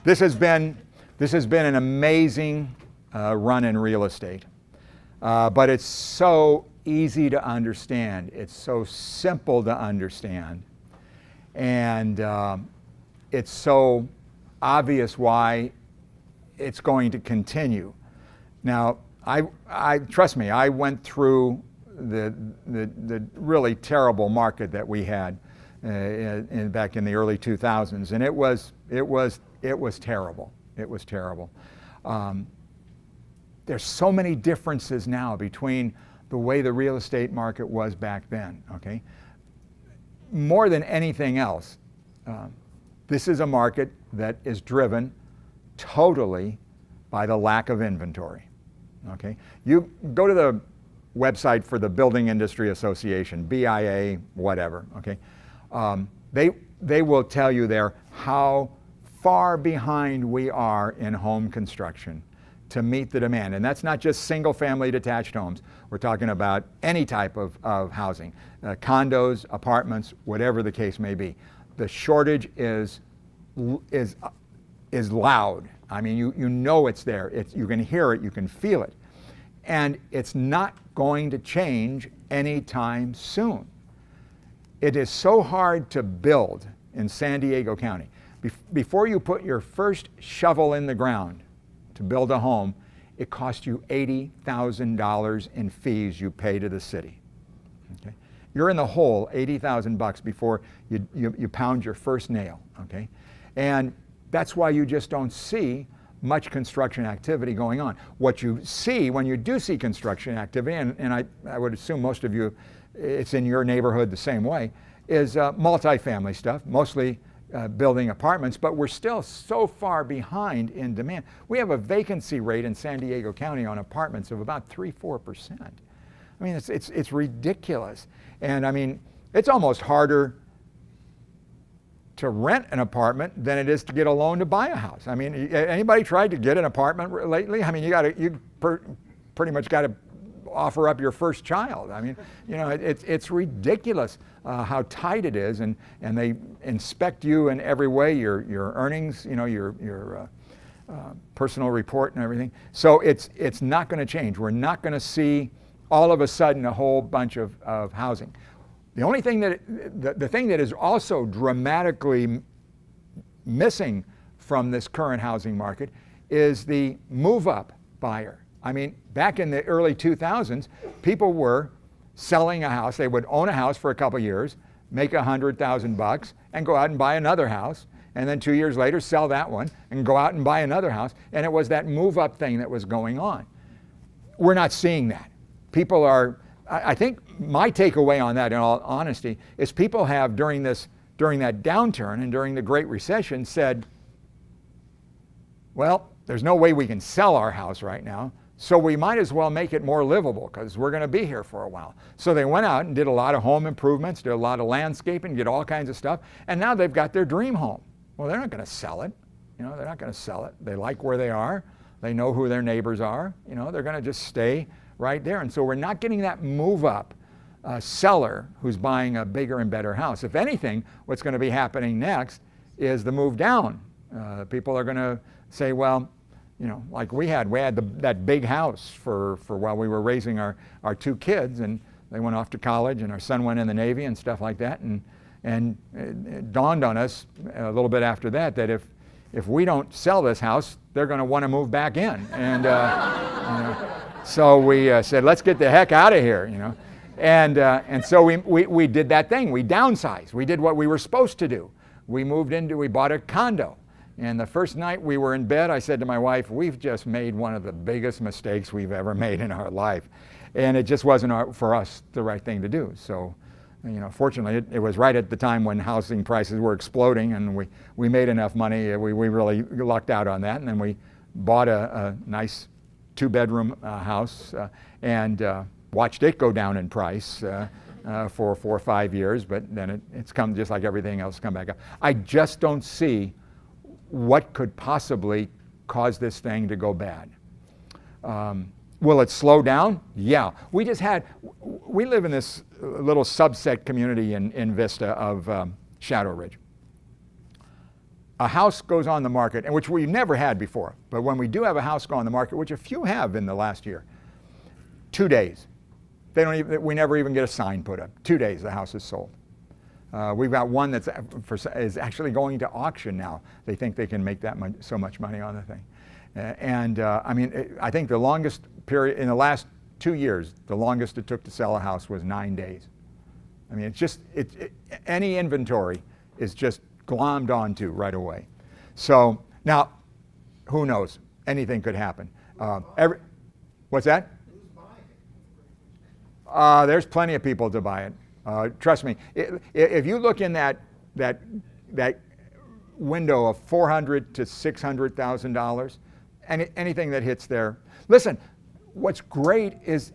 this has been an amazing run in real estate, but it's so easy to understand. It's so simple to understand, and it's so obvious why it's going to continue. Now, I trust me, I went through the really terrible market that we had back in the early 2000s, and it was terrible. It was terrible. There's so many differences now between the way the real estate market was back then. Okay, more than anything else, this is a market that is driven totally by the lack of inventory. Okay, you go to the website for the Building Industry Association, BIA, whatever. Okay, they will tell you there how far behind we are in home construction to meet the demand, and that's not just single-family detached homes. We're talking about any type of housing, condos, apartments, whatever the case may be. The shortage is loud. I mean, you know it's there. You can hear it, you can feel it. And it's not going to change anytime soon. It is so hard to build in San Diego County. Before you put your first shovel in the ground to build a home, it costs you $80,000 in fees you pay to the city. Okay? You're in the hole $80,000 before you pound your first nail. Okay? And that's why you just don't see much construction activity going on. What you see when you do see construction activity, and I would assume most of you, it's in your neighborhood the same way, is multifamily stuff, mostly building apartments, but we're still so far behind in demand. We have a vacancy rate in San Diego County on apartments of about 3-4%. I mean, it's ridiculous. And I mean, it's almost harder to rent an apartment than it is to get a loan to buy a house. I mean, anybody tried to get an apartment lately? I mean, you pretty much got to offer up your first child. I mean, you know, it's ridiculous how tight it is, and they inspect you in every way, your earnings, you know, your personal report and everything. So it's not going to change. We're not going to see all of a sudden a whole bunch of housing. The only thing the thing that is also dramatically missing from this current housing market is the move-up buyer. I mean, back in the early 2000s, people were selling a house. They would own a house for a couple years, make $100,000, and go out and buy another house, and then 2 years later sell that one and go out and buy another house. And it was that move-up thing that was going on. We're not seeing that. People are, I think my takeaway on that, in all honesty, is people have during that downturn and during the Great Recession said, well, there's no way we can sell our house right now, so we might as well make it more livable because we're going to be here for a while. So they went out and did a lot of home improvements, did a lot of landscaping, did all kinds of stuff, and now they've got their dream home. Well, they're not going to sell it. You know, they're not going to sell it. They like where they are. They know who their neighbors are. You know, they're going to just stay right there. And so we're not getting that move up seller who's buying a bigger and better house. If anything, what's going to be happening next is the move down. People are going to say, well, you know, like we had that big house for while we were raising our 2 kids, and they went off to college, and our son went in the Navy and stuff like that. And it dawned on us a little bit after that if we don't sell this house, they're going to want to move back in. And you know, so we said, let's get the heck out of here, you know. And so we did that thing. We downsized. We did what we were supposed to do. We bought a condo. And the first night we were in bed, I said to my wife, we've just made one of the biggest mistakes we've ever made in our life. And it just wasn't for us the right thing to do. So, you know, fortunately, it was right at the time when housing prices were exploding, and we made enough money. We really lucked out on that. And then we bought a nice 2-bedroom house and watched it go down in price for 4 or 5 years. But then it's come, just like everything else, come back up. I just don't see what could possibly cause this thing to go bad. Will it slow down? Yeah. We live in this little subset community in Vista of Shadow Ridge. a house goes on the market, and which we never had before, but when we do have a house go on the market, which a few have in the last year, 2 days. We never even get a sign put up. 2 days the house is sold. We've got one that's is actually going to auction now. They think they can make so much money on the thing. I mean, I think the longest period in the last 2 years, the longest it took to sell a house was 9 days. I mean, it's just any inventory is just glommed onto right away. So now, who knows? Anything could happen. What's that? There's plenty of people to buy it. Trust me. If you look in that window of $400,000 to $600,000, anything that hits there. Listen, what's great is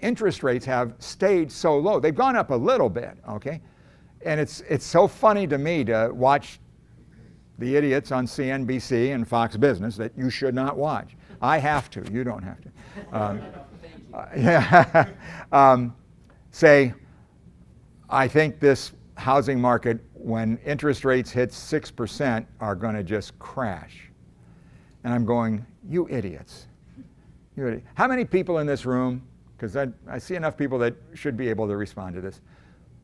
interest rates have stayed so low. They've gone up a little bit, okay? And it's so funny to me to watch the idiots on CNBC and Fox Business that you should not watch. I have to. You don't have to. Say, I think this housing market, when interest rates hit 6%, are going to just crash. And I'm going, you idiots. You idiots. How many people in this room, because I see enough people that should be able to respond to this,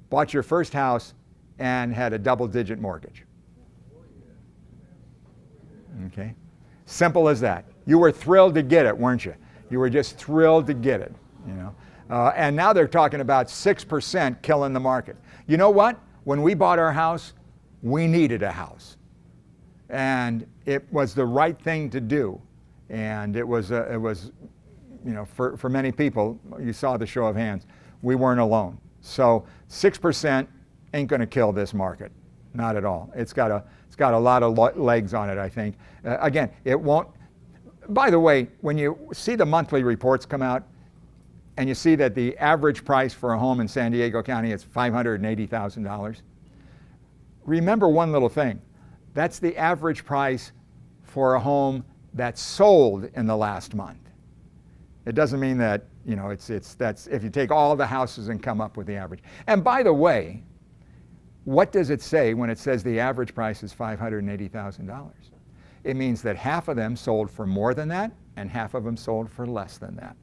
bought your first house and had a double-digit mortgage? Okay. Simple as that. You were thrilled to get it, weren't you? You were just thrilled to get it, you know. And now they're talking about 6% killing the market. You know what? When we bought our house, we needed a house. And it was the right thing to do. And it was you know, for many people, you saw the show of hands, we weren't alone. So 6% ain't going to kill this market. Not at all. It's got a lot of legs on it, I think. Again, it won't. By the way, when you see the monthly reports come out, and you see that the average price for a home in San Diego County is $580,000, remember one little thing. That's the average price for a home that's sold in the last month. It doesn't mean that, you know, that's if you take all the houses and come up with the average. And by the way, what does it say when it says the average price is $580,000? It means that half of them sold for more than that, and half of them sold for less than that.